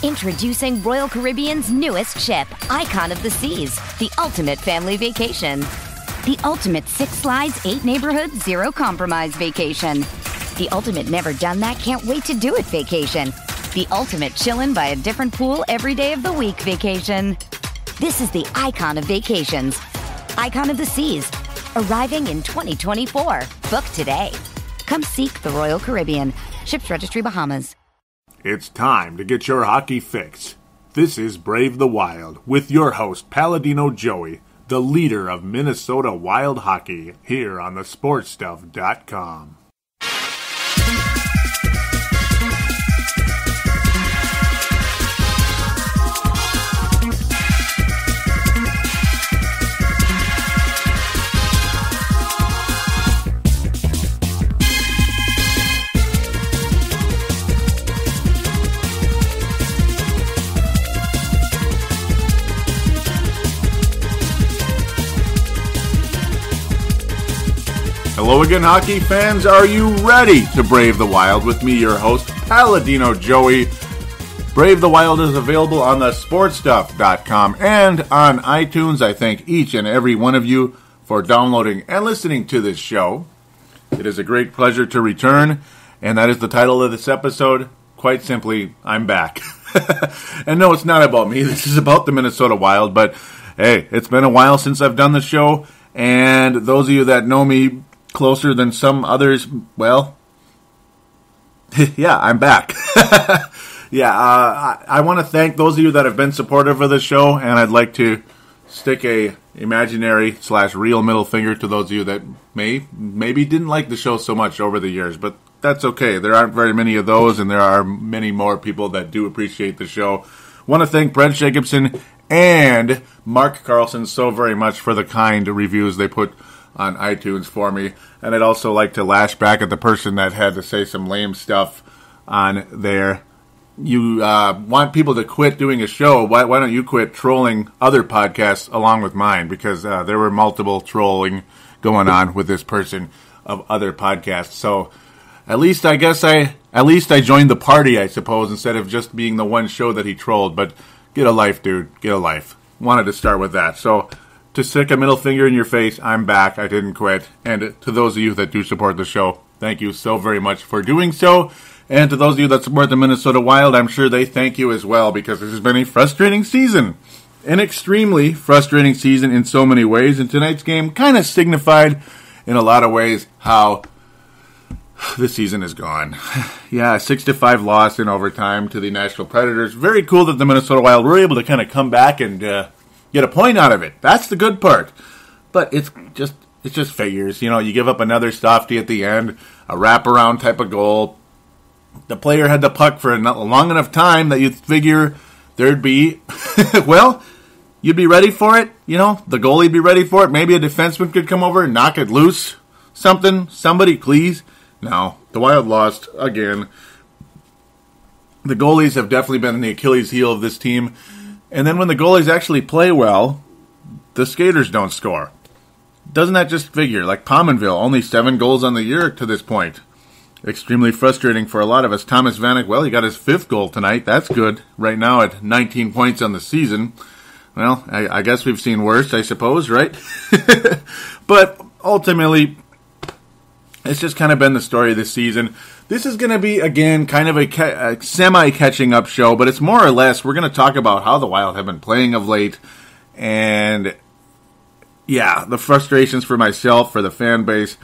Introducing Royal Caribbean's newest ship, Icon of the Seas, the ultimate family vacation. The ultimate 6 slides, 8 neighborhoods, 0 compromise vacation. The ultimate never done that, can't wait to do it vacation. The ultimate chillin' by a different pool every day of the week vacation. This is the Icon of Vacations. Icon of the Seas, arriving in 2024. Book today. Come seek the Royal Caribbean. Ships Registry, Bahamas. It's time to get your hockey fix. This is Brave the Wild with your host, Paladino Joey, the leader of Minnesota Wild Hockey, here on thesportstuff.com. Hello again, hockey fans. Are you ready to brave the wild with me, your host, Paladino Joey? Brave the Wild is available on thesportstuff.com and on iTunes. I thank each and every one of you for downloading and listening to this show. It is a great pleasure to return, and that is the title of this episode. Quite simply, I'm back. And no, it's not about me. This is about the Minnesota Wild, but hey, it's been a while since I've done the show, and those of you that know me closer than some others, well, yeah, I'm back. I want to thank those of you that have been supportive of the show, and I'd like to stick a imaginary / real middle finger to those of you that maybe didn't like the show so much over the years, but that's okay. There aren't very many of those, and there are many more people that do appreciate the show. Want to thank Brent Jacobson and Mark Carlson so very much for the kind reviews they put on iTunes for me. And I'd also like to lash back at the person that had to say some lame stuff on there. You want people to quit doing a show, why don't you quit trolling other podcasts along with mine? Because there were multiple trolling going on with this person of other podcasts. So at least I joined the party, I suppose, instead of just being the one show that he trolled. But get a life, dude. Get a life. Wanted to start with that. So to stick a middle finger in your face, I'm back. I didn't quit. And to those of you that do support the show, thank you so very much for doing so. And to those of you that support the Minnesota Wild, I'm sure they thank you as well, because this has been a frustrating season. An extremely frustrating season in so many ways. And tonight's game kind of signified in a lot of ways how this season is gone. Yeah, 6-5 loss in overtime to the Nashville Predators. Very cool that the Minnesota Wild were able to kind of come back and get a point out of it. That's the good part. But it's just figures. You know, you give up another softie at the end, a wraparound type of goal. The player had the puck for a long enough time that you'd figure there'd be, well, you'd be ready for it. You know, the goalie'd be ready for it. Maybe a defenseman could come over and knock it loose. Somebody please. No, the Wild lost again. The goalies have definitely been the Achilles heel of this team. And then when the goalies actually play well, the skaters don't score. Doesn't that just figure? Like Pominville, only 7 goals on the year to this point. Extremely frustrating for a lot of us. Thomas Vanek, well, he got his 5th goal tonight. That's good. Right now at 19 points on the season. Well, I guess we've seen worse, I suppose, right? But ultimately, it's just kind of been the story of this season. This is going to be, again, kind of a semi-catching up show, but it's more or less, we're going to talk about how the Wild have been playing of late, and yeah, the frustrations for myself, for the fan base,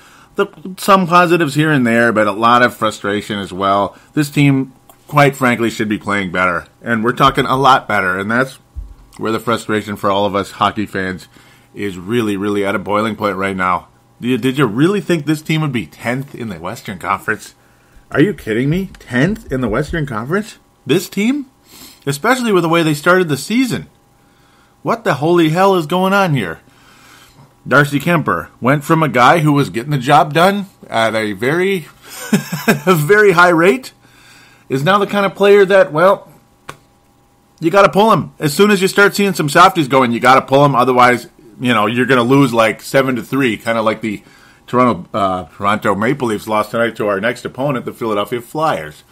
some positives here and there, but a lot of frustration as well. This team, quite frankly, should be playing better, and we're talking a lot better, and that's where the frustration for all of us hockey fans is really, really at a boiling point right now. Did you really think this team would be 10th in the Western Conference? Are you kidding me? 10th in the Western Conference? This team? Especially with the way they started the season. What the holy hell is going on here? Darcy Kemper went from a guy who was getting the job done at a very, very high rate, is now the kind of player that, well, you got to pull him. As soon as you start seeing some softies going, you got to pull him. Otherwise, you know, you're going to lose like 7-3, kind of like the Toronto Maple Leafs lost tonight to our next opponent, the Philadelphia Flyers.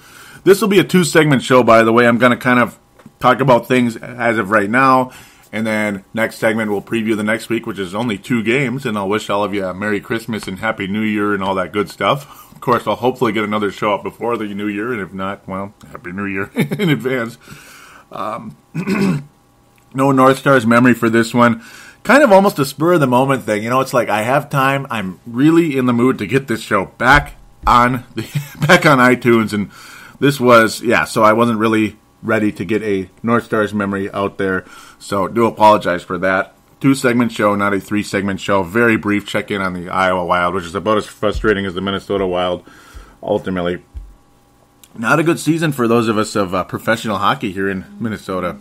This will be a 2-segment show, by the way. I'm going to kind of talk about things as of right now. And then next segment, we'll preview the next week, which is only 2 games. And I'll wish all of you a Merry Christmas and Happy New Year and all that good stuff. Of course, I'll hopefully get another show up before the New Year. And if not, well, Happy New Year in advance. No North Stars memory for this one. Kind of almost a spur of the moment thing. It's like I have time. I'm really in the mood to get this show back on iTunes. And this was, so I wasn't really ready to get a North Stars memory out there. So do apologize for that. 2-segment show, not a 3-segment show. Very brief check-in on the Iowa Wild, which is about as frustrating as the Minnesota Wild, ultimately. Not a good season for those of us of professional hockey here in Minnesota.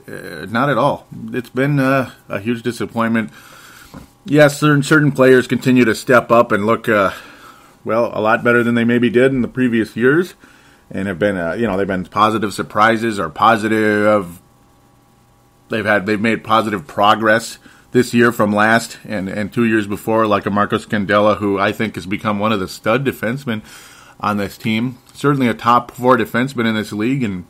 Not at all. It's been a huge disappointment. Yes, certain players continue to step up and look, a lot better than they maybe did in the previous years, and have been, they've been positive surprises or positive. They've made positive progress this year from last and 2 years before, like a Marcos Candela, who I think has become one of the stud defensemen on this team. Certainly a top 4 defenseman in this league, and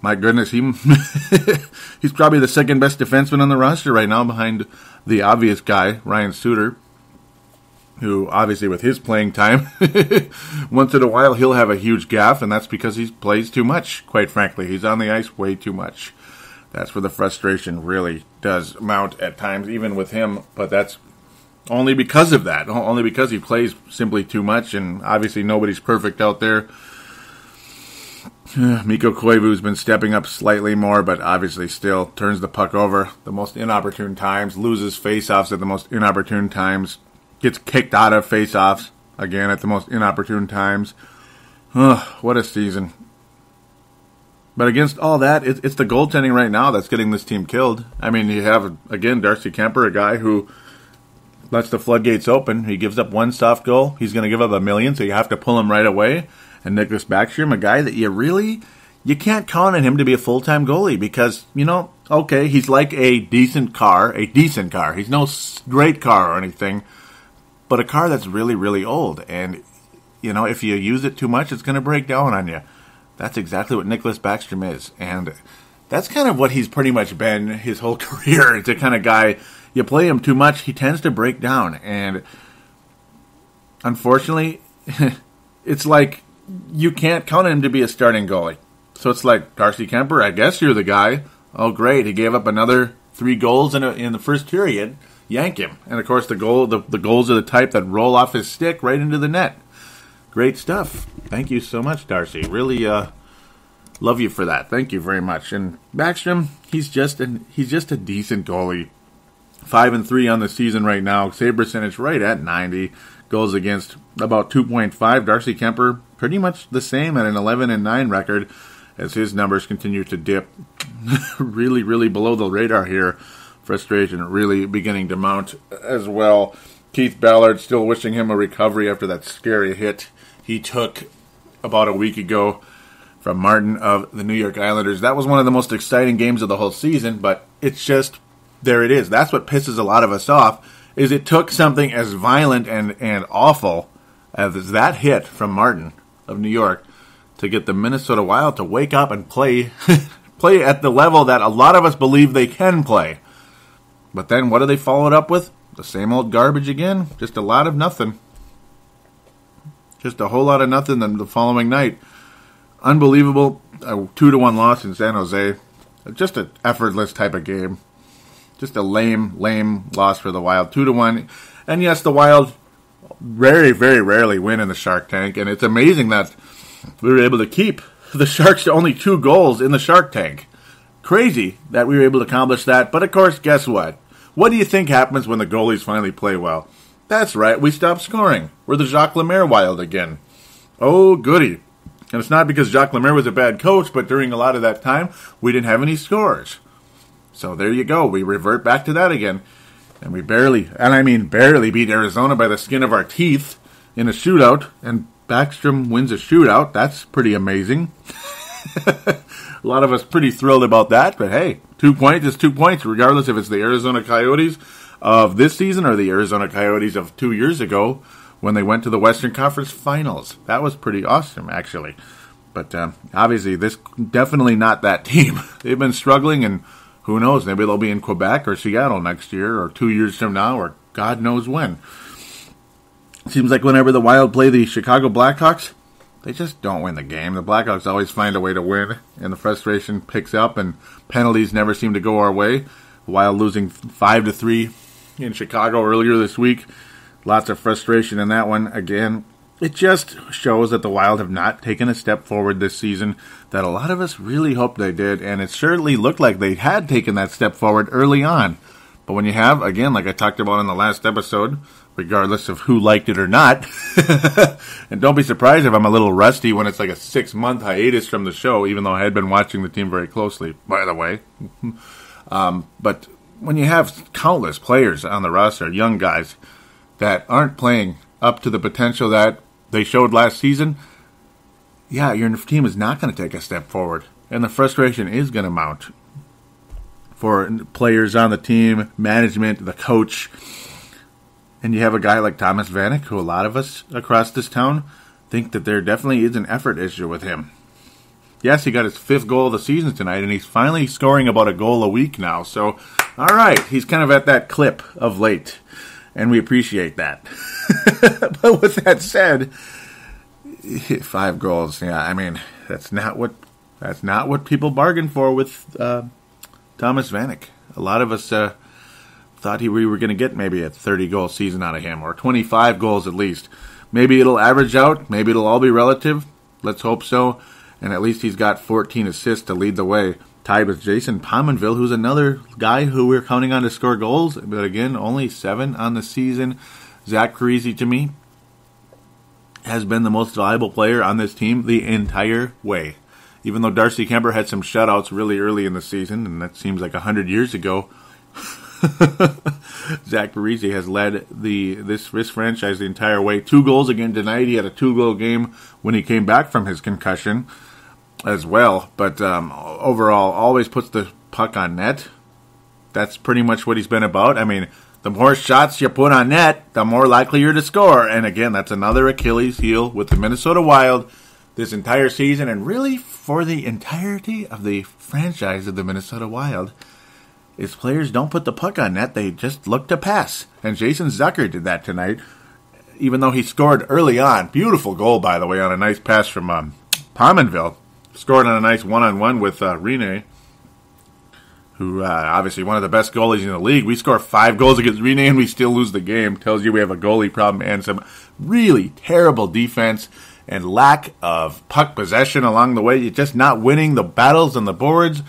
my goodness, he's probably the second best defenseman on the roster right now behind the obvious guy, Ryan Suter, who obviously with his playing time, once in a while he'll have a huge gaffe, and that's because he plays too much, quite frankly. He's on the ice way too much. That's where the frustration really does mount at times, even with him, but that's only because of that, only because he plays simply too much, and obviously nobody's perfect out there. Mikko Koivu's been stepping up slightly more, but obviously still turns the puck over the most inopportune times, loses face-offs at the most inopportune times, gets kicked out of face-offs again at the most inopportune times. What a season. But against all that, it's the goaltending right now that's getting this team killed. I mean, you have, again, Darcy Kemper, a guy who lets the floodgates open. He gives up 1 soft goal. He's going to give up $1 million, so you have to pull him right away. And Nicklas Backstrom, a guy that you can't count on him to be a full-time goalie because, okay, he's like a decent car. He's no great car or anything, but a car that's really, really old. And, if you use it too much, it's going to break down on you. That's exactly what Nicklas Backstrom is. And that's kind of what he's pretty much been his whole career. It's the kind of guy, you play him too much, he tends to break down. And unfortunately, it's like, you can't count on him to be a starting goalie. So it's like, Darcy Kemper, I guess you're the guy. Oh, great. He gave up another 3 goals in the first period. Yank him. And, of course, the goals are the type that roll off his stick right into the net. Great stuff. Thank you so much, Darcy. Really love you for that. Thank you very much. And Backstrom, he's just a decent goalie. 5-3 on the season right now. Save percentage right at 90. Goals against about 2.5. Darcy Kemper, pretty much the same at an 11-9 record as his numbers continue to dip. Really, really below the radar here. Frustration really beginning to mount as well. Keith Ballard still wishing him a recovery after that scary hit he took about a week ago from Martin of the New York Islanders. That was one of the most exciting games of the whole season, but it's just, there it is. That's what pisses a lot of us off, is it took something as violent and awful as that hit from Martin of New York to get the Minnesota Wild to wake up and play at the level that a lot of us believe they can play. But then what do they follow it up with? The same old garbage again? Just a lot of nothing. Just a whole lot of nothing than the following night. Unbelievable. A 2-1 loss in San Jose. Just an effortless type of game. Just a lame loss for the Wild. 2-1. And yes, the Wild very, very rarely win in the Shark Tank. And it's amazing that we were able to keep the Sharks to only 2 goals in the Shark Tank. Crazy that we were able to accomplish that. But of course, guess what? What do you think happens when the goalies finally play well? That's right, we stop scoring. We're the Jacques Lemaire Wild again. Oh, goody. And it's not because Jacques Lemaire was a bad coach, but during a lot of that time, we didn't have any scores. So there you go. We revert back to that again. And we barely, and I mean barely, beat Arizona by the skin of our teeth in a shootout. And Backstrom wins a shootout. That's pretty amazing. A lot of us pretty thrilled about that. But hey, 2 points is 2 points, regardless if it's the Arizona Coyotes of this season or the Arizona Coyotes of 2 years ago when they went to the Western Conference Finals. That was pretty awesome, actually. But obviously, this definitely not that team. They've been struggling, and who knows? Maybe they'll be in Quebec or Seattle next year, or 2 years from now, or God knows when. Seems like whenever the Wild play the Chicago Blackhawks, they just don't win the game. The Blackhawks always find a way to win, and the frustration picks up, and penalties never seem to go our way. The Wild losing 5-3 in Chicago earlier this week. Lots of frustration in that one. Again, it just shows that the Wild have not taken a step forward this season that a lot of us really hoped they did, and it certainly looked like they had taken that step forward early on. But when you have, again, like I talked about in the last episode, regardless of who liked it or not, and don't be surprised if I'm a little rusty when it's like a 6-month hiatus from the show, even though I had been watching the team very closely, by the way. But when you have countless players on the roster, young guys, that aren't playing up to the potential that they showed last season, yeah, your team is not going to take a step forward. And the frustration is going to mount for players on the team, management, the coach. And you have a guy like Thomas Vanek, who a lot of us across this town think that there definitely is an effort issue with him. Yes, he got his 5th goal of the season tonight, and he's finally scoring about a goal a week now. So, all right, he's kind of at that clip of late, and we appreciate that. But with that said, 5 goals, yeah, I mean, that's not what people bargained for with Thomas Vanek. A lot of us thought we were going to get maybe a 30-goal season out of him, or 25 goals at least. Maybe it'll average out. Maybe it'll all be relative. Let's hope so. And at least he's got 14 assists to lead the way, tied with Jason Pominville, who's another guy who we're counting on to score goals. But again, only 7 on the season. Zach Parise, to me, has been the most valuable player on this team the entire way. Even though Darcy Kemper had some shutouts really early in the season, and that seems like 100 years ago, Zach Parise has led this franchise the entire way. 2 goals again tonight. He had a 2-goal game when he came back from his concussion as well. But overall, always puts the puck on net. That's pretty much what he's been about. I mean, the more shots you put on net, the more likely you're to score. And again, that's another Achilles heel with the Minnesota Wild this entire season, and really for the entirety of the franchise of the Minnesota Wild, is players don't put the puck on net, they just look to pass. And Jason Zucker did that tonight, even though he scored early on. Beautiful goal, by the way, on a nice pass from Pominville. Scored on a nice one-on-one with Rene, who obviously one of the best goalies in the league. We score 5 goals against Rene and we still lose the game. Tells you we have a goalie problem and some really terrible defense and lack of puck possession along the way. You're just not winning the battles on the boards,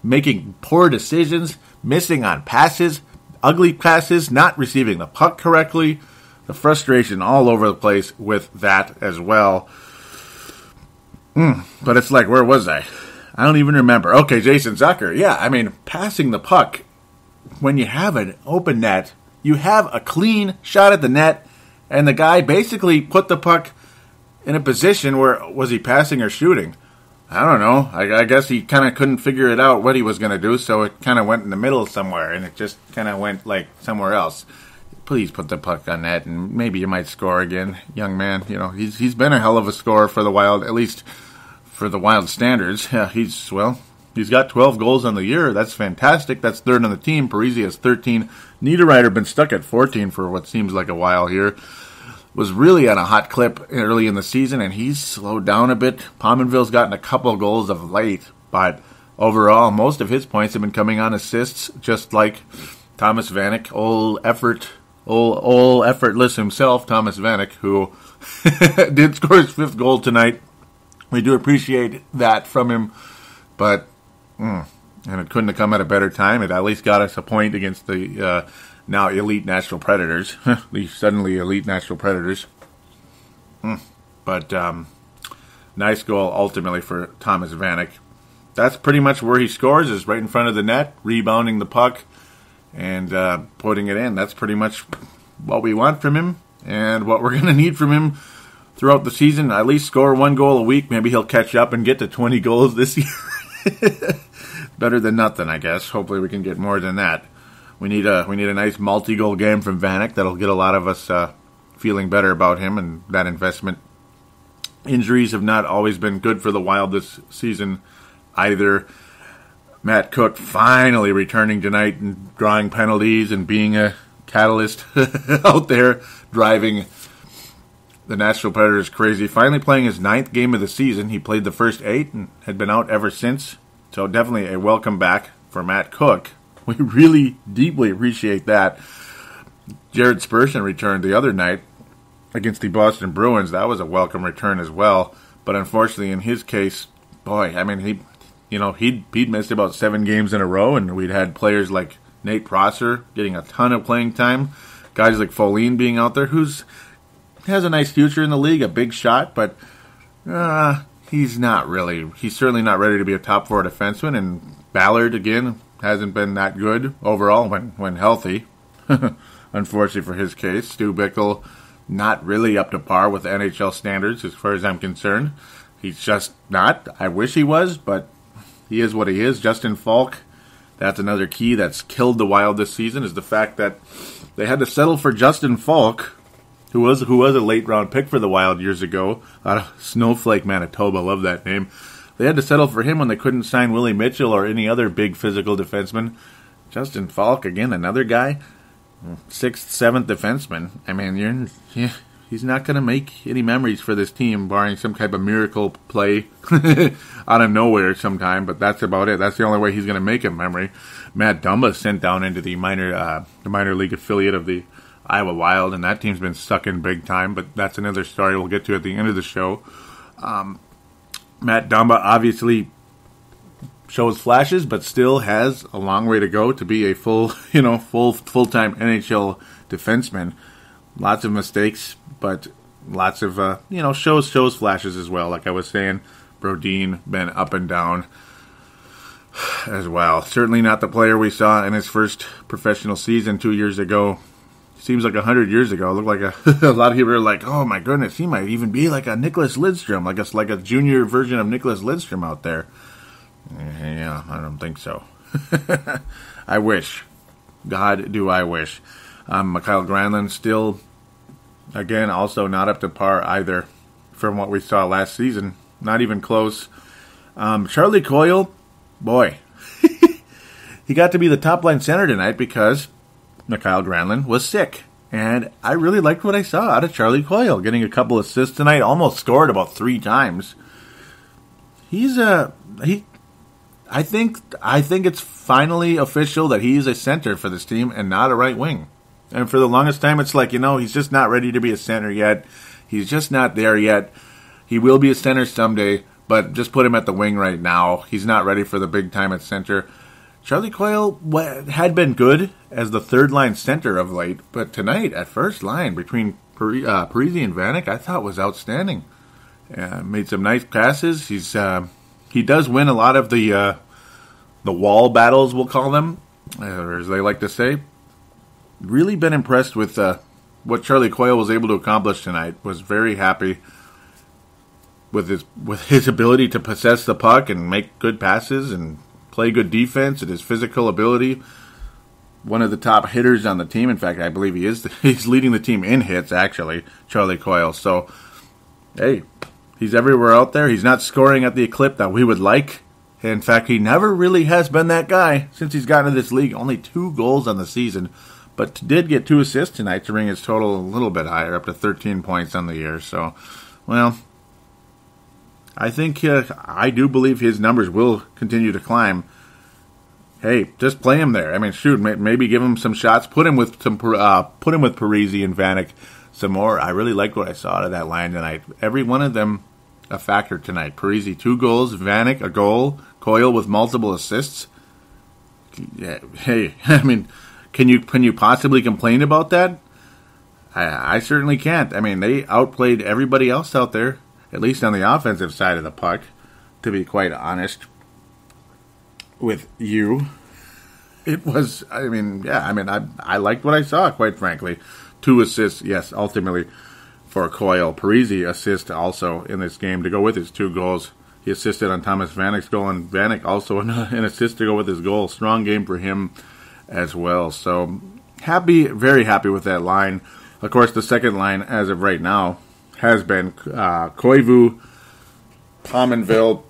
making poor decisions, missing on passes, ugly passes, not receiving the puck correctly. The frustration all over the place with that as well. But it's like, where was I? I don't even remember. Okay, Jason Zucker. Yeah, I mean, passing the puck, when you have an open net, you have a clean shot at the net, and the guy basically put the puck in a position where, was he passing or shooting? I don't know. I guess he kind of couldn't figure it out what he was going to do, so it kind of went in the middle somewhere, and it just kind of went like somewhere else. Please put the puck on net, and maybe you might score again, young man. You know, he's been a hell of a scorer for the Wild, at least for the Wild standards. Yeah, he's got 12 goals on the year. That's fantastic. That's 3rd on the team. Parise has 13. Niederreiter been stuck at 14 for what seems like a while here. Was really on a hot clip early in the season, and he's slowed down a bit. Pominville's gotten a couple goals of late, but overall, most of his points have been coming on assists, just like Thomas Vanek, old effortless himself, Thomas Vanek, who did score his 5th goal tonight. We do appreciate that from him, but and it couldn't have come at a better time. It at least got us a point against the now elite Nashville Predators. The suddenly elite Nashville Predators. But nice goal ultimately for Thomas Vanek. That's pretty much where he scores, is right in front of the net, rebounding the puck and putting it in. That's pretty much what we want from him and what we're going to need from him throughout the season. At least score 1 goal a week. Maybe he'll catch up and get to 20 goals this year. Better than nothing, I guess. Hopefully we can get more than that. We need a nice multi-goal game from Vanek that'll get a lot of us feeling better about him and that investment Injuries have not always been good for the Wild this season either. Matt Cook finally returning tonight and drawing penalties and being a catalyst out there, driving the Nashville Predators crazy. Finally playing his 9th game of the season. He played the first 8 and had been out ever since. So definitely a welcome back for Matt Cook. We really deeply appreciate that. Jared Spurgeon returned the other night against the Boston Bruins. That was a welcome return as well. But unfortunately, in his case, boy, I mean, he'd missed about 7 games in a row, and we'd had players like Nate Prosser getting a ton of playing time, guys like Folene being out there, who's has a nice future in the league, a big shot, but he's certainly not ready to be a top 4 defenseman. And Ballard again hasn't been that good overall when healthy. Unfortunately for his case, Stu Bickle not really up to par with NHL standards as far as I'm concerned. He's just not. I wish he was, but he is what he is. Justin Falk, that's another key that's killed the Wild this season, is the fact that they had to settle for Justin Falk, who was a late round pick for the Wild years ago, out of Snowflake, Manitoba. Love that name. They had to settle for him when they couldn't sign Willie Mitchell or any other big physical defenseman. Justin Falk, again, another guy, 6th, 7th defenseman. I mean, he's not going to make any memories for this team, barring some type of miracle play out of nowhere sometime, but that's about it. That's the only way he's going to make a memory. Matt Dumba sent down into the minor league affiliate of the Iowa Wild, and that team's been sucking big time, but that's another story we'll get to at the end of the show. Matt Dumba obviously shows flashes, but still has a long way to go to be a full-time NHL defenseman. Lots of mistakes, but lots of shows flashes as well. Like I was saying, Brodin been up and down as well. Certainly not the player we saw in his first professional season 2 years ago. Seems like 100 years ago. It looked like a lot of people are like, oh my goodness, he might even be like a Nicholas Lidstrom, like a junior version of Nicholas Lidstrom out there. Yeah, I don't think so. I wish. God, do I wish. Mikael Granlund still, again, also not up to par either from what we saw last season. Not even close. Charlie Coyle, boy, he got to be the top-line center tonight because Mikael Granlund was sick. And I really liked what I saw out of Charlie Coyle, getting a couple assists tonight, almost scored about 3 times. I think it's finally official that he's a center for this team and not a right wing. And for the longest time, it's like, he's just not ready to be a center yet. He's just not there yet. He will be a center someday, but just put him at the wing right now. He's not ready for the big time at center. Charlie Coyle had been good as the third-line center of late, but tonight, at first line, between Parise and Vanek, I thought was outstanding. Made some nice passes. He does win a lot of the wall battles, we'll call them, or as they like to say. Really been impressed with what Charlie Coyle was able to accomplish tonight. Was very happy with his ability to possess the puck and make good passes and play good defense, and his physical ability. One of the top hitters on the team. In fact, I believe he is. He's leading the team in hits, actually, Charlie Coyle. So, hey, he's everywhere out there. He's not scoring at the clip that we would like. In fact, he never really has been that guy since he's gotten to this league. Only 2 goals on the season, but did get 2 assists tonight to bring his total a little bit higher, up to 13 points on the year. So, well, I think I do believe his numbers will continue to climb. Hey, just play him there. I mean, shoot, maybe give him some shots. Put him with Parise and Vanek some more. I really liked what I saw out of that line tonight. Every one of them a factor tonight. Parise 2 goals, Vanek a goal, Coyle with multiple assists. Yeah, hey, I mean, can you possibly complain about that? I certainly can't. I mean, they outplayed everybody else out there, at least on the offensive side of the puck, to be quite honest with you. It was, I liked what I saw, quite frankly. 2 assists, yes, ultimately for Coyle. Parise assist also in this game to go with his 2 goals. He assisted on Thomas Vanek's goal, and Vanek also an assist to go with his goal. Strong game for him as well. So happy, very happy with that line. Of course, the second line, as of right now, has been Koivu, Pominville,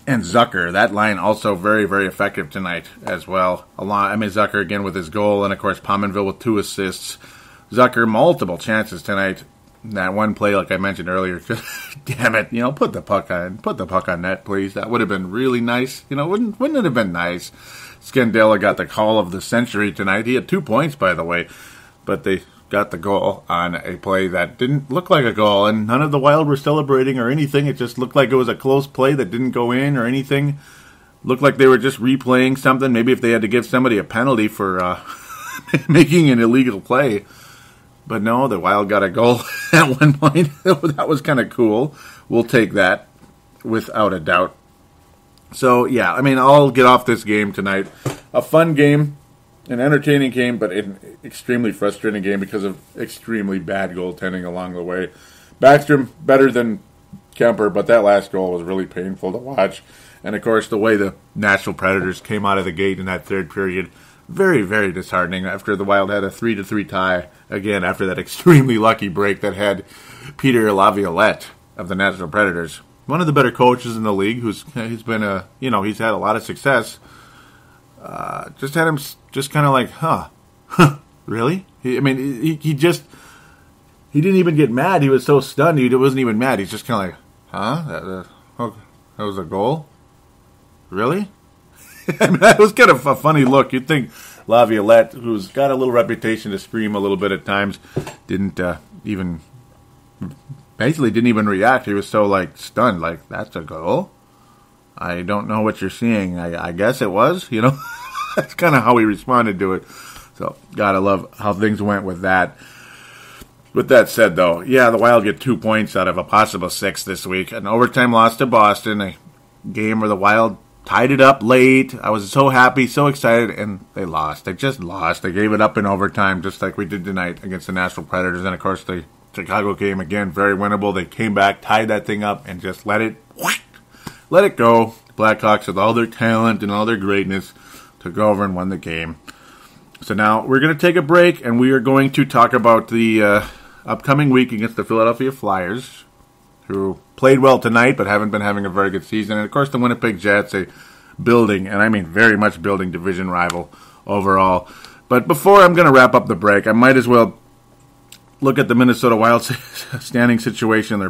and Zucker. That line also very, very effective tonight as well. Zucker again with his goal, and of course Pominville with 2 assists. Zucker, multiple chances tonight. That one play, like I mentioned earlier, damn it, put the puck on net, please. That would have been really nice. Wouldn't it have been nice? Scandella got the call of the century tonight. He had 2 points, by the way, but they got the goal on a play that didn't look like a goal, and none of the Wild were celebrating or anything. It just looked like it was a close play that didn't go in or anything. Looked like they were just replaying something. Maybe if they had to give somebody a penalty for making an illegal play. But no, the Wild got a goal at one point. That was kind of cool. We'll take that without a doubt. So, yeah, I'll get off this game tonight. A fun game. An entertaining game, but an extremely frustrating game because of extremely bad goaltending along the way. Backstrom, better than Kemper, but that last goal was really painful to watch. And, of course, the way the Nashville Predators came out of the gate in that third period, very, very disheartening after the Wild had a 3-3 tie, again, after that extremely lucky break that had Peter Laviolette of the Nashville Predators, one of the better coaches in the league, he's been he's had a lot of success. Just had him just kind of like, really? He didn't even get mad. He was so stunned. He wasn't even mad. He's just kind of like, that was a goal? Really? That was kind of a funny look. You'd think Laviolette, who's got a little reputation to scream a little bit at times, didn't even react. He was so like stunned, like, that's a goal? I don't know what you're seeing. I guess it was, That's kind of how he responded to it. So, gotta love how things went with that. With that said, though, yeah, the Wild get 2 points out of a possible 6 this week. An overtime loss to Boston, a game where the Wild tied it up late. I was so happy, so excited, and they lost. They just lost. They gave it up in overtime, just like we did tonight against the Nashville Predators. And, of course, the Chicago game, again, very winnable. They came back, tied that thing up, and just let it go. Blackhawks, with all their talent and all their greatness, took over and won the game. So now we're going to take a break, and we are going to talk about the upcoming week against the Philadelphia Flyers, who played well tonight but haven't been having a very good season. And, of course, the Winnipeg Jets, a building, and I mean very much building, division rival overall. But before I'm going to wrap up the break, I might as well look at the Minnesota Wild standing situation,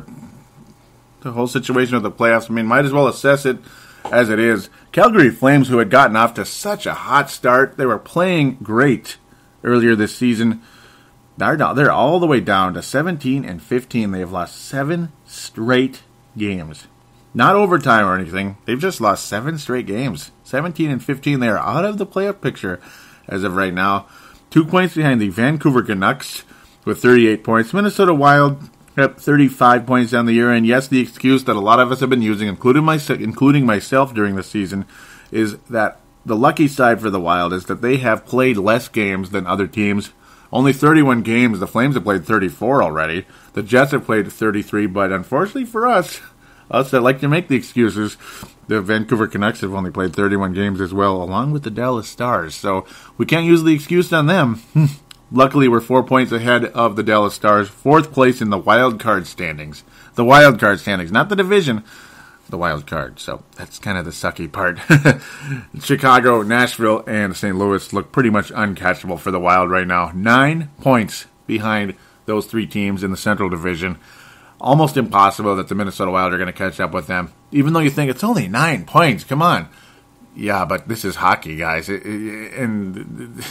the whole situation of the playoffs. Might as well assess it as it is. Calgary Flames, who had gotten off to such a hot start, they were playing great earlier this season. They're all the way down to 17-15. They have lost 7 straight games. Not overtime or anything. They've just lost 7 straight games. 17-15. They are out of the playoff picture as of right now. 2 points behind the Vancouver Canucks with 38 points. Minnesota Wild have 35 points down the year. And yes, the excuse that a lot of us have been using, including myself during the season, is that the lucky side for the Wild is that they have played less games than other teams. Only 31 games. The Flames have played 34 already. The Jets have played 33, but unfortunately for us that like to make the excuses, the Vancouver Canucks have only played 31 games as well, along with the Dallas Stars. So we can't use the excuse on them. Luckily, we're 4 points ahead of the Dallas Stars, 4th place in the wild card standings. The wild card standings, not the division, the wild card. So that's kind of the sucky part. Chicago, Nashville, and St. Louis look pretty much uncatchable for the Wild right now. 9 points behind those 3 teams in the Central Division. Almost impossible that the Minnesota Wild are going to catch up with them. Even though you think it's only 9 points, come on. Yeah, but this is hockey, guys. And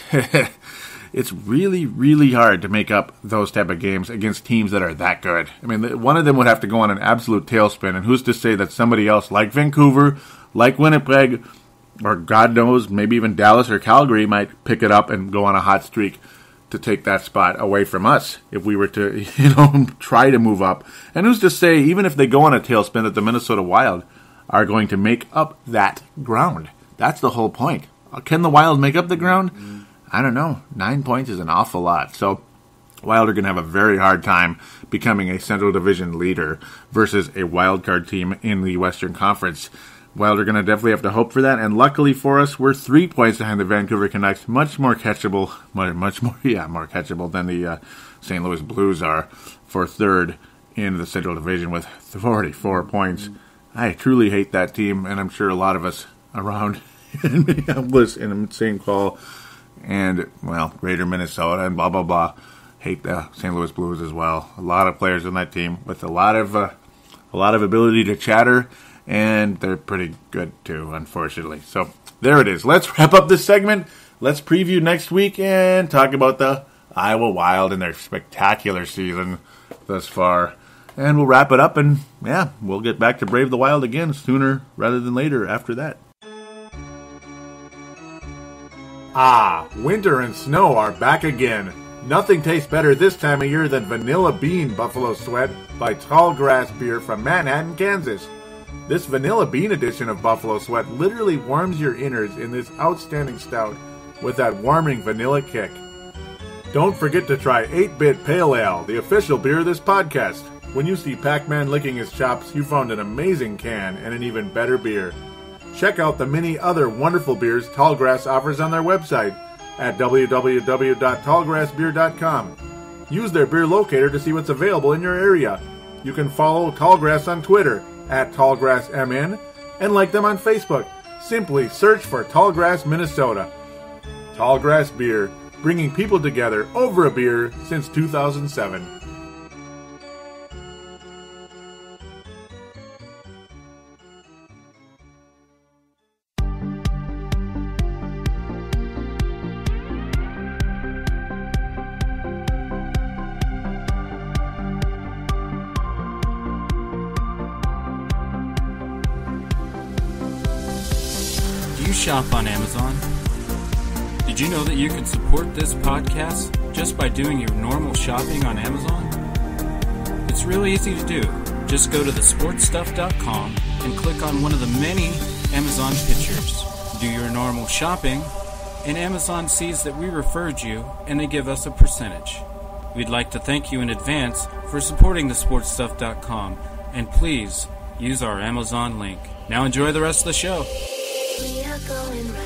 it's really, really hard to make up those type of games against teams that are that good. One of them would have to go on an absolute tailspin, and who's to say that somebody else, like Vancouver, like Winnipeg, or God knows, maybe even Dallas or Calgary might pick it up and go on a hot streak to take that spot away from us if we were to, try to move up. And who's to say, even if they go on a tailspin, that the Minnesota Wild are going to make up that ground? That's the whole point. Can the Wild make up the ground? I don't know. 9 points is an awful lot. So Wild are going to have a very hard time becoming a Central Division leader versus a wild card team in the Western Conference. Wild are going to definitely have to hope for that. And luckily for us, we're 3 points behind the Vancouver Canucks. Much more catchable, more catchable than the St. Louis Blues are for third in the Central Division with 44 points. I truly hate that team, and I'm sure a lot of us around in Minneapolis and St. Paul and, well, Greater Minnesota and blah, blah, blah, hate the St. Louis Blues as well. A lot of players on that team with a lot of ability to chatter, and they're pretty good too, unfortunately. So there it is. Let's wrap up this segment. Let's preview next week and talk about the Iowa Wild and their spectacular season thus far. And we'll wrap it up, and yeah, we'll get back to Brave the Wild again sooner rather than later after that. Winter and snow are back again. Nothing tastes better this time of year than Vanilla Bean Buffalo Sweat by Tall Grass Beer from Manhattan, Kansas. This Vanilla Bean edition of Buffalo Sweat literally warms your innards in this outstanding stout with that warming vanilla kick. Don't forget to try 8-Bit Pale Ale, the official beer of this podcast. When you see Pac-Man licking his chops, you found an amazing can and an even better beer. Check out the many other wonderful beers Tallgrass offers on their website at www.tallgrassbeer.com. Use their beer locator to see what's available in your area. You can follow Tallgrass on Twitter at TallgrassMN and like them on Facebook. Simply search for Tallgrass, Minnesota. Tallgrass Beer, bringing people together over a beer since 2007. Do you shop on Amazon? Did you know that you can support this podcast just by doing your normal shopping on Amazon? It's really easy to do. Just go to thesportstuff.com and click on one of the many Amazon pictures. Do your normal shopping, and Amazon sees that we referred you, and they give us a percentage. We'd like to thank you in advance for supporting thesportstuff.com, and please use our Amazon link. Now enjoy the rest of the show. We are going round.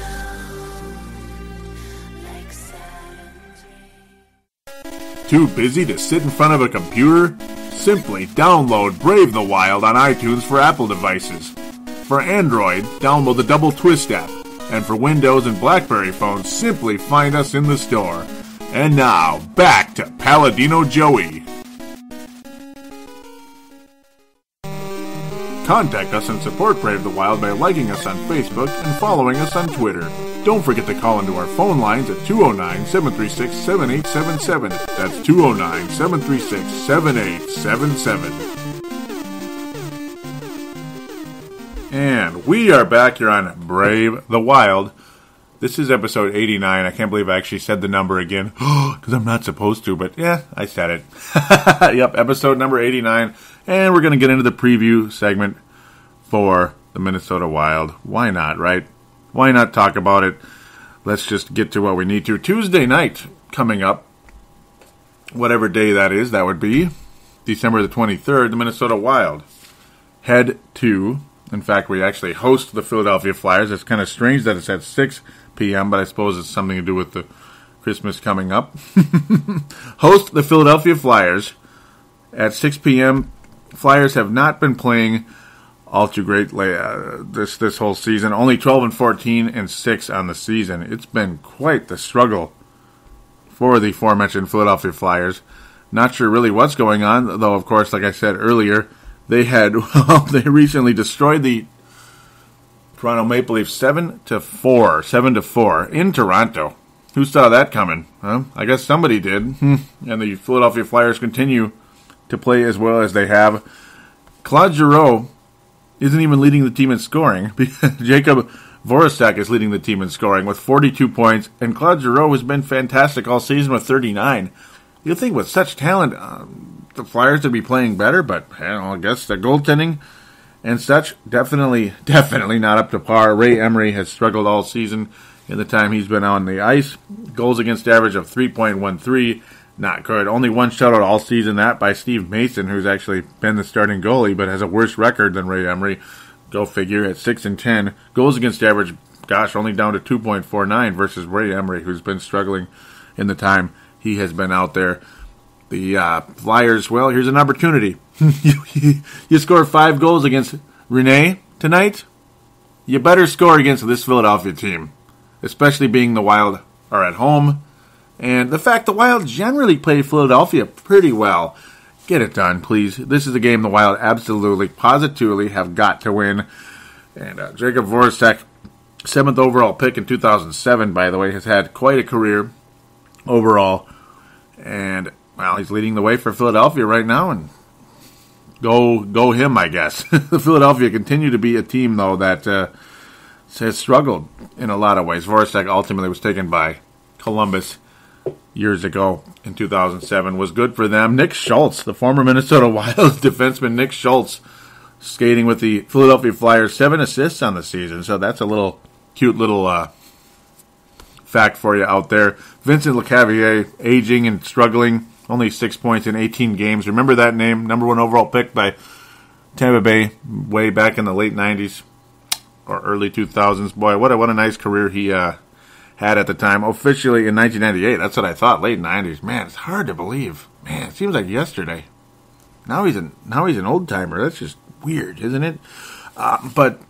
Too busy to sit in front of a computer? Simply download Brave the Wild on iTunes for Apple devices. For Android, download the Double Twist app. And for Windows and BlackBerry phones, simply find us in the store. And now, back to Paladino Joey. Contact us and support Brave the Wild by liking us on Facebook and following us on Twitter. Don't forget to call into our phone lines at 209-736-7877. That's 209-736-7877. And we are back here on Brave the Wild. This is episode 89. I can't believe I actually said the number again. Because I'm not supposed to, but yeah, I said it. Yep, episode number 89. And we're going to get into the preview segment for the Minnesota Wild. Why not, right? Why not talk about it? Let's just get to what we need to. Tuesday night coming up, whatever day that is, that would be December the 23rd, the Minnesota Wild head to, in fact, we actually host the Philadelphia Flyers. It's kind of strange that it's at 6 p.m., but I suppose it's something to do with the Christmas coming up. Host the Philadelphia Flyers at 6 p.m. Flyers have not been playing all too great this whole season. Only 12-14 and 6 on the season. It's been quite the struggle for the aforementioned Philadelphia Flyers. Not sure really what's going on, though. Of course, like I said earlier, they recently destroyed the Toronto Maple Leafs 7-4 in Toronto. Who saw that coming? Huh? I guess somebody did. And the Philadelphia Flyers continue to play as well as they have. Claude Giroux isn't even leading the team in scoring. Jacob Voracek is leading the team in scoring with 42 points, and Claude Giroux has been fantastic all season with 39. You'd think with such talent, the Flyers would be playing better, but I guess the goaltending and such definitely not up to par. Ray Emery has struggled all season in the time he's been on the ice. Goals against average of 3.13. Not good. Only one shutout all season, that by Steve Mason, who's actually been the starting goalie, but has a worse record than Ray Emery. Go figure, at 6-10. Goals against average, only down to 2.49 versus Ray Emery, who's been struggling in the time he has been out there. The Flyers, well, here's an opportunity. You score 5 goals against Rene tonight, you better score against this Philadelphia team, especially being the Wild are at home. And the fact the Wild generally play Philadelphia pretty well. Get it done, please. This is a game the Wild absolutely, positively have got to win. And Jacob Voracek, 7th overall pick in 2007, by the way, has had quite a career overall. And, well, he's leading the way for Philadelphia right now. And go him, I guess. The Philadelphia continue to be a team, though, that has struggled in a lot of ways. Voracek ultimately was taken by Columbus years ago in 2007. Was good for them. Nick Schultz, the former Minnesota Wild defenseman Nick Schultz, skating with the Philadelphia Flyers, 7 assists on the season. So that's a little cute little fact for you out there. Vincent Lecavalier, aging and struggling, only 6 points in 18 games. Remember that name? Number 1 overall pick by Tampa Bay way back in the late 90s or early 2000s. Boy, what a nice career he had at the time. Officially in 1998. That's what I thought. Late 90s. Man, it's hard to believe. Man, it seems like yesterday. Now he's an old timer. That's just weird, isn't it? But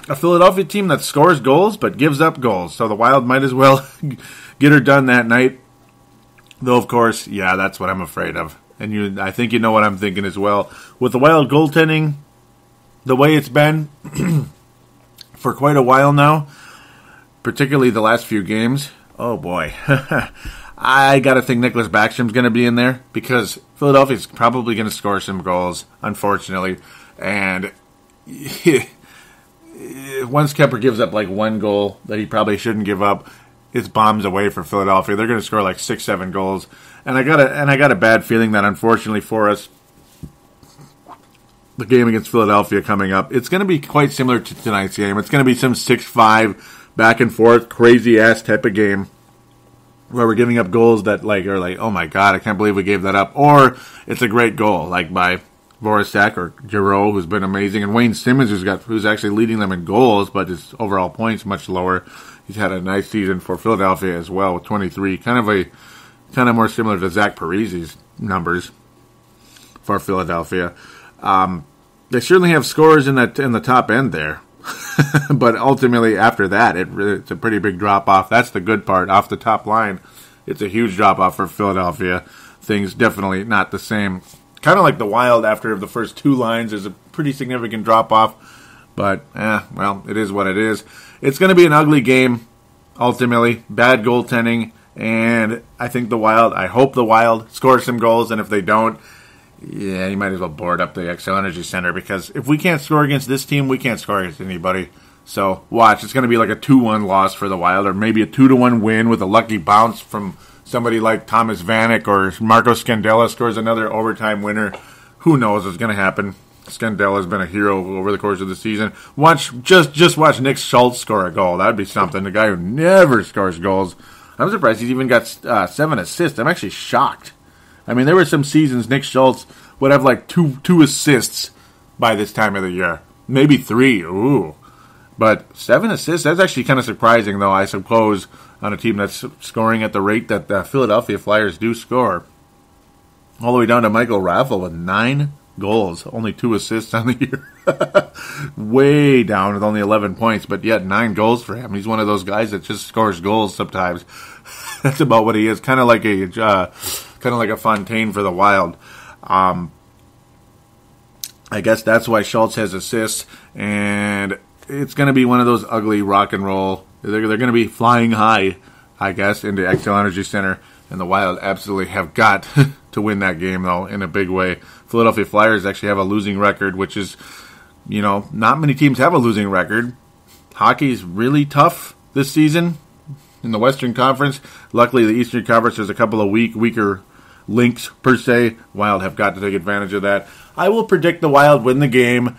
a Philadelphia team that scores goals but gives up goals. So the Wild might as well get her done that night. Though, of course, yeah, that's what I'm afraid of. And I think you know what I'm thinking as well. With the Wild goaltending the way it's been for quite a while now, particularly the last few games, oh boy. I got to think Nicholas Backstrom's going to be in there because Philadelphia's probably going to score some goals, unfortunately. And once Kemper gives up like 1 goal that he probably shouldn't give up, it's bombs away for Philadelphia. They're going to score like 6-7 goals. And I got a bad feeling that unfortunately for us, the game against Philadelphia coming up, it's going to be quite similar to tonight's game. It's going to be some 6-5 back and forth, crazy ass type of game where we're giving up goals that are like, oh my god, I can't believe we gave that up. Or it's a great goal, like by Voracek or Giroux, who's been amazing, and Wayne Simmons, who's actually leading them in goals, but his overall points much lower. He's had a nice season for Philadelphia as well with 23, kind of more similar to Zach Parise's numbers for Philadelphia. They certainly have scores in the top end there, but ultimately after that, it's a pretty big drop off. That's the good part. Off the top line, it's a huge drop off for Philadelphia. Things definitely not the same. Kind of like the Wild after the first 2 lines, there's a pretty significant drop off. But, well, it is what it is. It's going to be an ugly game, ultimately. Bad goaltending. And I think I hope the Wild score some goals. And if they don't, yeah, you might as well board up the Xcel Energy Center. Because if we can't score against this team, we can't score against anybody. So, watch. It's going to be like a 2-1 loss for the Wild. Or maybe a 2-1 win with a lucky bounce from somebody like Thomas Vanek or Marco Scandella scores another overtime winner. Who knows what's going to happen. Scandella's been a hero over the course of the season. Just watch Nick Schultz score a goal. That would be something. The guy who never scores goals. I'm surprised he's even got 7 assists. I'm actually shocked. I mean, there were some seasons Nick Schultz would have like two assists by this time of the year. Maybe 3. Ooh. But 7 assists, that's actually kind of surprising, though, I suppose, on a team that's scoring at the rate that the Philadelphia Flyers do score. All the way down to Michael Raffle with 9 goals, only 2 assists on the year. Way down with only 11 points, but yet 9 goals for him. He's one of those guys that just scores goals sometimes. That's about what he is. Kind of like a Fontaine for the Wild. I guess that's why Schultz has assists, and it's going to be one of those ugly rock and roll. They're going to be flying high, I guess, into Xcel Energy Center, and the Wild absolutely have got to win that game, though, in a big way. Philadelphia Flyers actually have a losing record, which is, not many teams have a losing record. Hockey's really tough this season in the Western Conference. Luckily, the Eastern Conference, there's a couple of weaker links, per se. Wild have got to take advantage of that. I will predict the Wild win the game.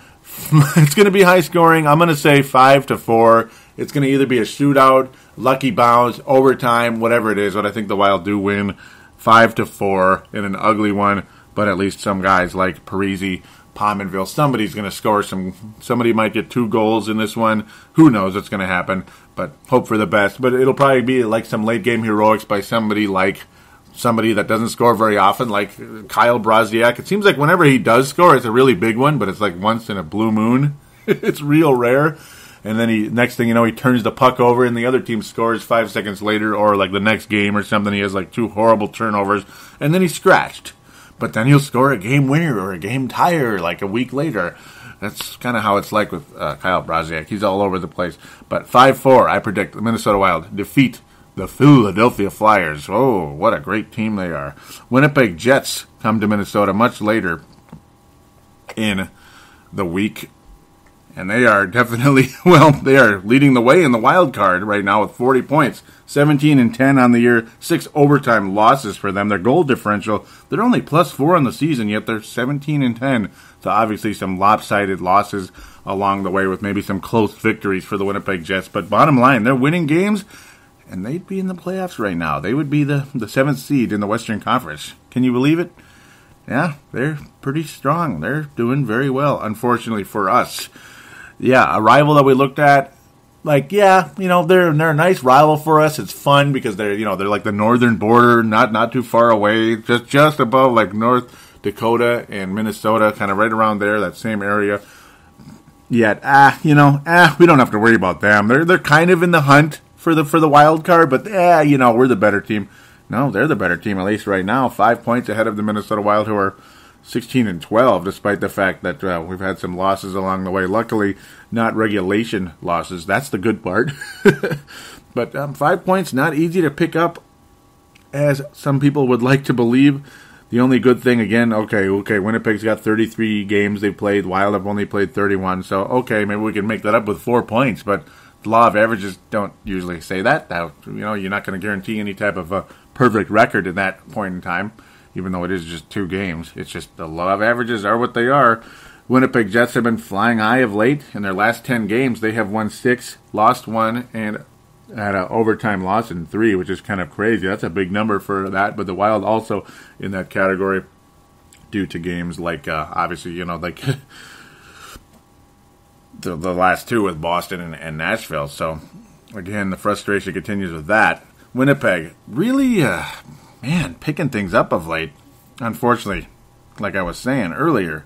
It's going to be high scoring. I'm going to say 5-4. It's going to either be a shootout, lucky bounce, overtime, whatever it is. But I think the Wild do win 5-4 in an ugly one. But at least some guys like Parise, Pominville, somebody's going to score somebody might get 2 goals in this one. Who knows what's going to happen, but hope for the best. But it'll probably be like some late game heroics by somebody like somebody that doesn't score very often, like Kyle Brodziak. It seems like whenever he does score, it's a really big one, but it's like once in a blue moon. It's real rare. And then next thing you know, he turns the puck over and the other team scores 5 seconds later, or like the next game or something. He has like 2 horrible turnovers, and then he's scratched. But then he'll score a game winner or a game tire like a week later. That's kind of how it's like with Kyle Brodziak. He's all over the place. But 5-4, I predict the Minnesota Wild defeat the Philadelphia Flyers. Oh, what a great team they are. Winnipeg Jets come to Minnesota much later in the week. And they are definitely, they are leading the way in the wild card right now with 40 points. 17-10 on the year, 6 overtime losses for them. Their goal differential, they're only +4 on the season, yet they're 17-10. So obviously some lopsided losses along the way with maybe some close victories for the Winnipeg Jets. But bottom line, they're winning games, and they'd be in the playoffs right now. They would be the 7th seed in the Western Conference. Can you believe it? Yeah, they're pretty strong. They're doing very well, unfortunately for us. Yeah, a rival that we looked at, like, yeah, they're a nice rival for us. It's fun because they're like the northern border, not too far away, just above like North Dakota and Minnesota, kind of right around there, that same area. Yet, we don't have to worry about them. They're kind of in the hunt for the wild card, but we're the better team. No, they're the better team, at least right now. 5 points ahead of the Minnesota Wild, who are 16-12, despite the fact that we've had some losses along the way. Luckily, not regulation losses. That's the good part. But 5 points, not easy to pick up, as some people would like to believe. The only good thing, again, okay, Winnipeg's got 33 games they've played. Wild have only played 31. So, okay, maybe we can make that up with 4 points. But the law of averages don't usually say that. You're not going to guarantee any type of perfect record at that point in time. Even though it is just 2 games. It's just the law of averages are what they are. Winnipeg Jets have been flying high of late. In their last 10 games, they have won 6, lost 1, and had an overtime loss in 3, which is kind of crazy. That's a big number for that. But the Wild also in that category due to games like, obviously, like the last 2 with Boston and Nashville. So, again, the frustration continues with that. Winnipeg, really... picking things up of late. Unfortunately, like I was saying earlier,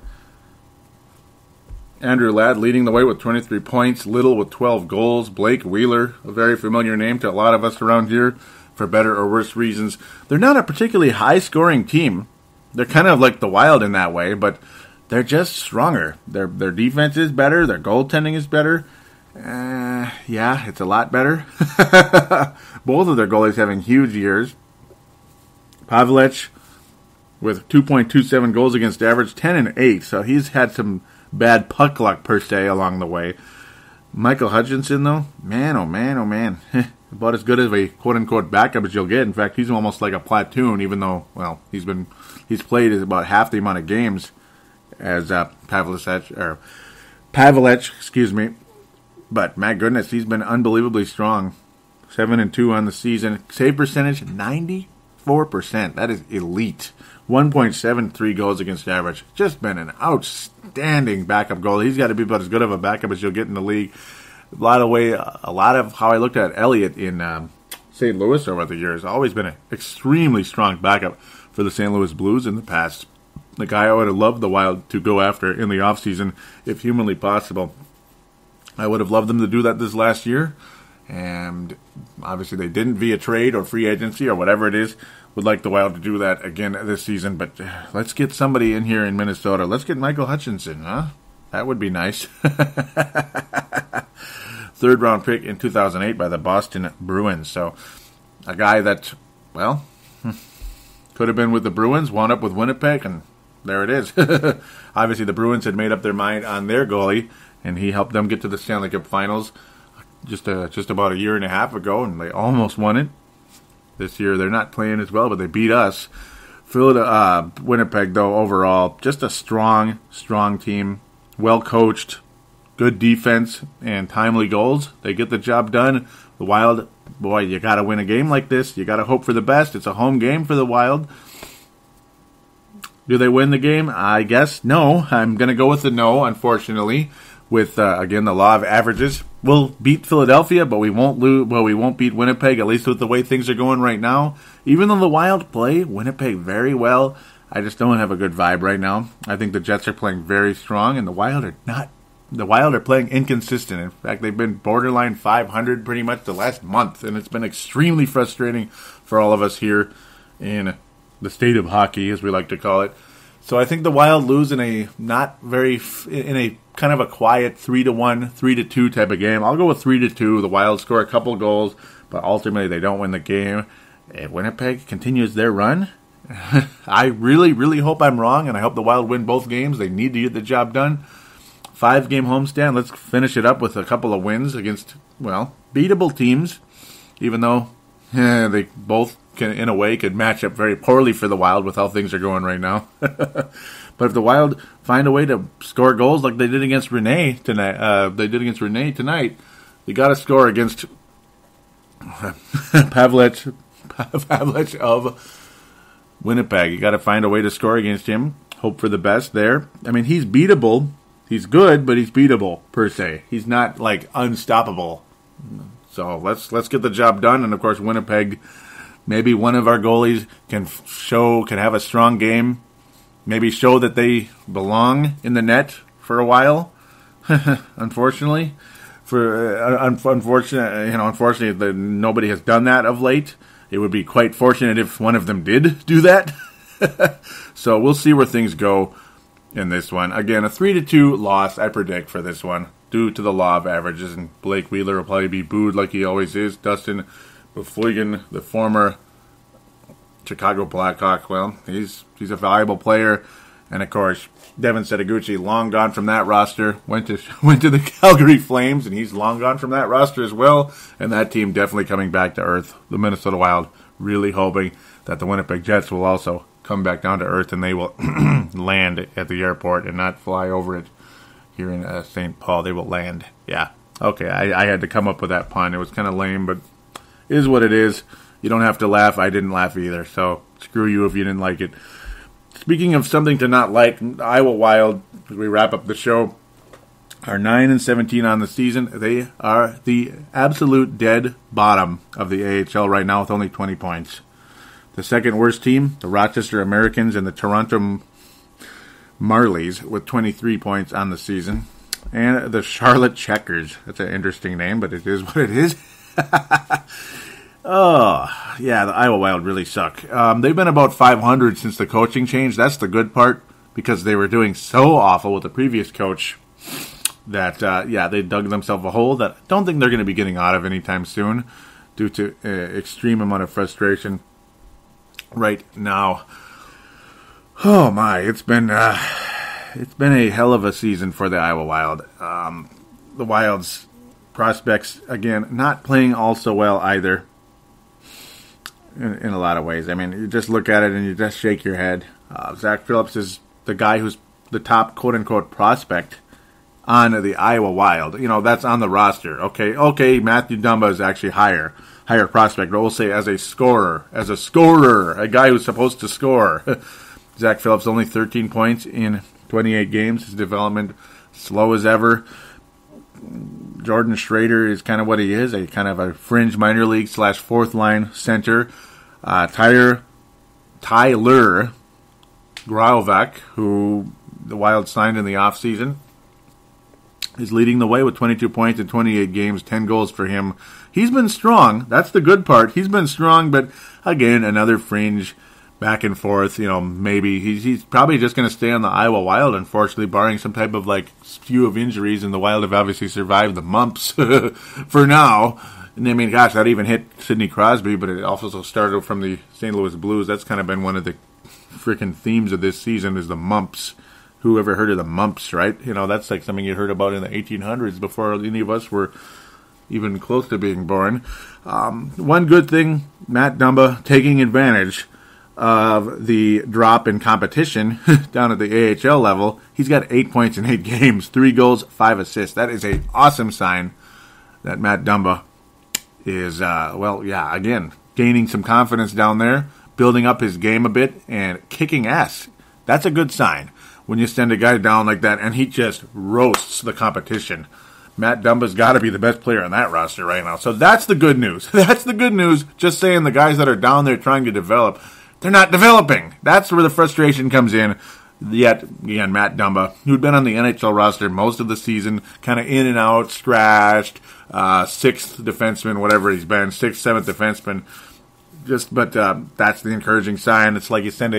Andrew Ladd leading the way with 23 points, Little with 12 goals, Blake Wheeler, a very familiar name to a lot of us around here, for better or worse reasons. They're not a particularly high-scoring team. They're kind of like the Wild in that way, but they're just stronger. Their defense is better, their goaltending is better. It's a lot better. Both of their goalies having huge years. Pavelec with 2.27 goals against average, 10-8, so he's had some bad puck luck per se along the way. Michael Hutchinson, though, man, oh man, about as good as a quote-unquote backup as you'll get. In fact, he's almost like a platoon, even though, he's played about half the amount of games as Pavelec, but my goodness, he's been unbelievably strong. 7-2 on the season. Save percentage, 94%. That is elite. 1.73 goals against average. Just been an outstanding backup goalie. He's got to be about as good of a backup as you'll get in the league. A lot of how I looked at Elliott in St. Louis over the years. Always been an extremely strong backup for the St. Louis Blues in the past. The guy I would have loved the Wild to go after in the offseason if humanly possible. I would have loved them to do that this last year. And obviously they didn't via trade or free agency or whatever it is. Would like the Wild to do that again this season. But let's get somebody in here in Minnesota. Let's get Michael Hutchinson, huh? That would be nice. Third round pick in 2008 by the Boston Bruins. So a guy that, could have been with the Bruins, wound up with Winnipeg, and there it is. Obviously the Bruins had made up their mind on their goalie, and he helped them get to the Stanley Cup Finals just about a year and a half ago, and they almost won it. This year they're not playing as well, but they beat us. Winnipeg, though, overall, just a strong team, well coached, good defense, and timely goals. They get the job done. The Wild, boy, you got to win a game like this. You got to hope for the best. It's a home game for the Wild. Do they win the game? I guess no. I'm going to go with the no, unfortunately, with, again, the law of averages. we'll beat Philadelphia, but we won't lose. Well, we won't beat Winnipeg, at least with the way things are going right now. Even though the Wild play Winnipeg very well, I just don't have a good vibe right now. I think the Jets are playing very strong, and the Wild are not. The Wild are playing inconsistent. In fact, they've been borderline 500 pretty much the last month, and it's been extremely frustrating for all of us here in the state of hockey, as we like to call it. So I think the Wild lose in a kind of a quiet 3-1, 3-2 type of game. I'll go with 3-2. The Wild score a couple goals, but ultimately they don't win the game. If Winnipeg continues their run, I really, really hope I'm wrong, and I hope the Wild win both games. They need to get the job done. 5-game homestand. Let's finish it up with a couple of wins against, well, beatable teams, even though they both can, in a way, could match up very poorly for the Wild with how things are going right now. But if the Wild find a way to score goals like they did against Rene tonight, they got to score against Pavlich of Winnipeg. You got to find a way to score against him. Hope for the best there. I mean, he's beatable. He's good, but he's beatable per se. He's not like unstoppable. So let's get the job done. And of course, Winnipeg, maybe one of our goalies can have a strong game. Maybe show that they belong in the net for a while. Unfortunately, unfortunately, nobody has done that of late. It would be quite fortunate if one of them did do that. So we'll see where things go in this one. Again, a 3-2 loss, I predict, for this one, due to the law of averages, and Blake Wheeler will probably be booed like he always is. Dustin Befliegen, the former Chicago Blackhawk, well, he's a valuable player, and of course, Devin Setaguchi, long gone from that roster, went to the Calgary Flames, and he's long gone from that roster as well, and that team definitely coming back to earth. The Minnesota Wild really hoping that the Winnipeg Jets will also come back down to earth, and they will land at the airport and not fly over it here in St. Paul. They will land. Yeah. Okay, I had to come up with that pun. It was kind of lame, but it is what it is. You don't have to laugh. I didn't laugh either, so screw you if you didn't like it. Speaking of something to not like, Iowa Wild, as we wrap up the show, are 9-17 on the season. They are the absolute dead bottom of the AHL right now with only 20 points. The second worst team, the Rochester Americans and the Toronto Marlies, with 23 points on the season. And the Charlotte Checkers. That's an interesting name, but it is what it is. Oh, yeah, the Iowa Wild really suck. They've been about 500 since the coaching change. That's the good part, because they were doing so awful with the previous coach that, they dug themselves a hole that I don't think they're going to be getting out of anytime soon due to extreme amount of frustration right now. Oh, my, it's been a hell of a season for the Iowa Wild. The Wild's prospects, again, not playing all so well either. In a lot of ways. I mean, you just look at it and you just shake your head. Zach Phillips is the guy who's the top quote-unquote prospect on the Iowa Wild. You know, that's on the roster. Okay, Matthew Dumba is actually higher prospect, but we'll say as a scorer, a guy who's supposed to score. Zach Phillips only 13 points in 28 games. His development slow as ever. Jordan Schrader is kind of what he is, a kind of a fringe minor league / fourth line center. Tyler Graovac, who the Wild signed in the offseason, is leading the way with 22 points in 28 games, 10 goals for him. He's been strong. That's the good part. He's been strong, but again, another fringe back and forth. You know, maybe he's probably just going to stay on the Iowa Wild, unfortunately, barring some type of spew of injuries, and the Wild have obviously survived the mumps for now. And I mean, gosh, that even hit Sidney Crosby, but it also started from the St. Louis Blues. That's kind of been one of the freaking themes of this season, is the mumps. Who ever heard of the mumps, right? You know, that's like something you heard about in the 1800s before any of us were even close to being born. One good thing, Matt Dumba taking advantage of the drop in competition down at the AHL level. He's got 8 points in 8 games, 3 goals, 5 assists. That is an awesome sign that Matt Dumba is, again, gaining some confidence down there, building up his game a bit, and kicking ass. That's a good sign when you send a guy down like that and he just roasts the competition. Matt Dumba's got to be the best player on that roster right now. So that's the good news. That's the good news. Just saying the guys that are down there trying to develop, they're not developing. That's where the frustration comes in. Yet, again, Matt Dumba, who'd been on the NHL roster most of the season, kind of in and out, scratched, sixth defenseman, whatever he's been, sixth, seventh defenseman. But that's the encouraging sign. It's like you send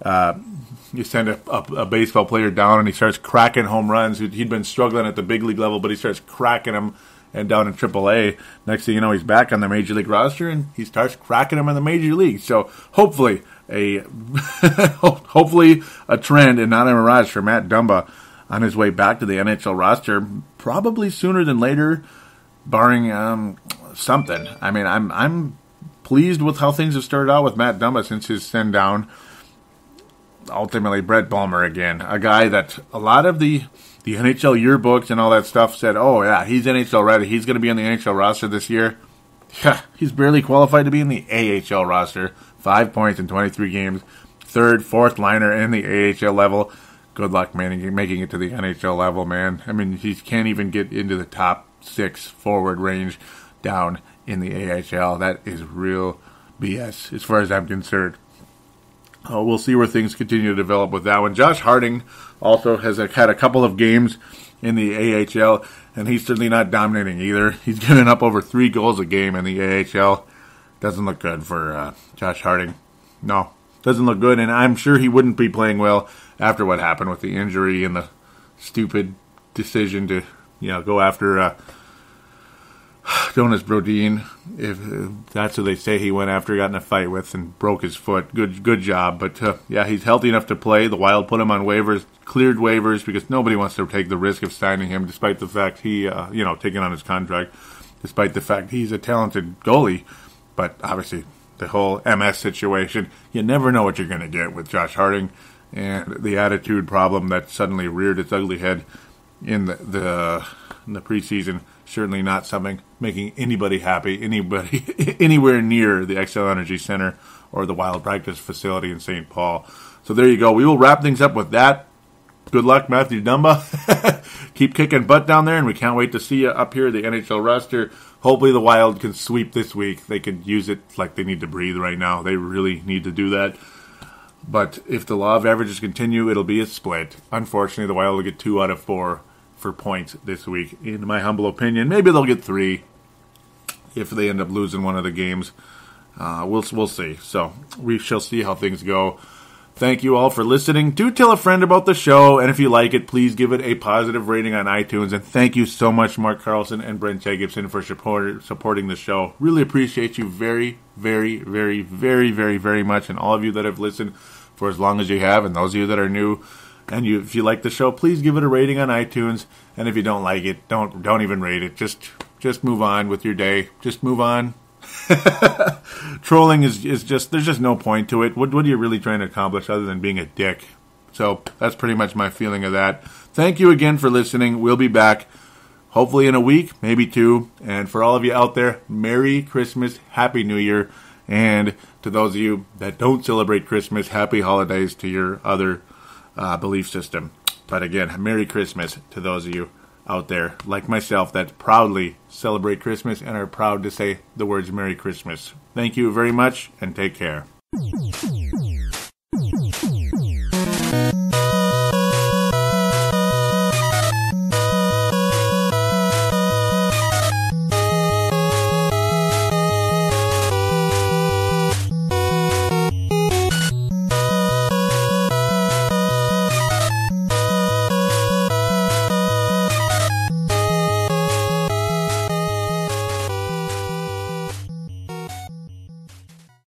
a baseball player down and he starts cracking home runs. He'd been struggling at the big league level, but he starts cracking them and down in AAA. Next thing you know, he's back on the major league roster and he starts cracking them in the major league. So hopefully a trend and not a mirage for Matt Dumba on his way back to the NHL roster, probably sooner than later, barring something. I mean, I'm pleased with how things have started out with Matt Dumba since his send down. Ultimately, Brett Bulmer again, a guy that a lot of the NHL yearbooks and all that stuff said, oh yeah, he's NHL ready. He's going to be on the NHL roster this year. Yeah, he's barely qualified to be in the AHL roster. 5 points in 23 games. Third, fourth liner in the AHL level. Good luck, man, making it to the NHL level, man. I mean, he can't even get into the top 6 forward range down in the AHL. That is real BS as far as I'm concerned. We'll see where things continue to develop with that one. Josh Harding also has had a couple of games in the AHL, and he's certainly not dominating either. He's giving up over 3 goals a game in the AHL. Doesn't look good for Josh Harding. No, doesn't look good, and I'm sure he wouldn't be playing well after what happened with the injury and the stupid decision to go after Jonas Brodin, if that's who they say he went after, got in a fight with and broke his foot. Good job. But yeah, he's healthy enough to play. The Wild put him on waivers, cleared waivers because nobody wants to take the risk of signing him, despite the fact he, taking on his contract, despite the fact he's a talented goalie. But obviously, the whole MS situation, you never know what you're going to get with Josh Harding, and the attitude problem that suddenly reared its ugly head in the preseason. Certainly not something making anybody happy, anywhere near the Xcel Energy Center or the Wild Practice Facility in St. Paul. So there you go. We will wrap things up with that. Good luck, Matthew Dumba. Keep kicking butt down there, and we can't wait to see you up here at the NHL roster. Hopefully the Wild can sweep this week. They could use it like they need to breathe right now. They really need to do that. But if the law of averages continue, it'll be a split. Unfortunately, the Wild will get 2 out of 4 for points this week, in my humble opinion. Maybe they'll get 3 if they end up losing one of the games. We'll see. So we shall see how things go. Thank you all for listening. Do tell a friend about the show, and if you like it, please give it a positive rating on iTunes. And thank you so much, Mark Carlson and Brent Jacobson, for supporting the show. Really appreciate you very, very, very, very, very, very much, and all of you that have listened for as long as you have, and those of you that are new. And if you like the show, please give it a rating on iTunes. And if you don't like it, don't even rate it. Just move on with your day. Just move on. Trolling is just, there's just no point to it. What are you really trying to accomplish other than being a dick? So that's pretty much my feeling of that. Thank you again for listening. We'll be back hopefully in a week, maybe 2. And for all of you out there, Merry Christmas, Happy New Year. And to those of you that don't celebrate Christmas, Happy Holidays to your other belief system. But again, Merry Christmas to those of you out there like myself that proudly celebrate Christmas and are proud to say the words Merry Christmas. Thank you very much and take care.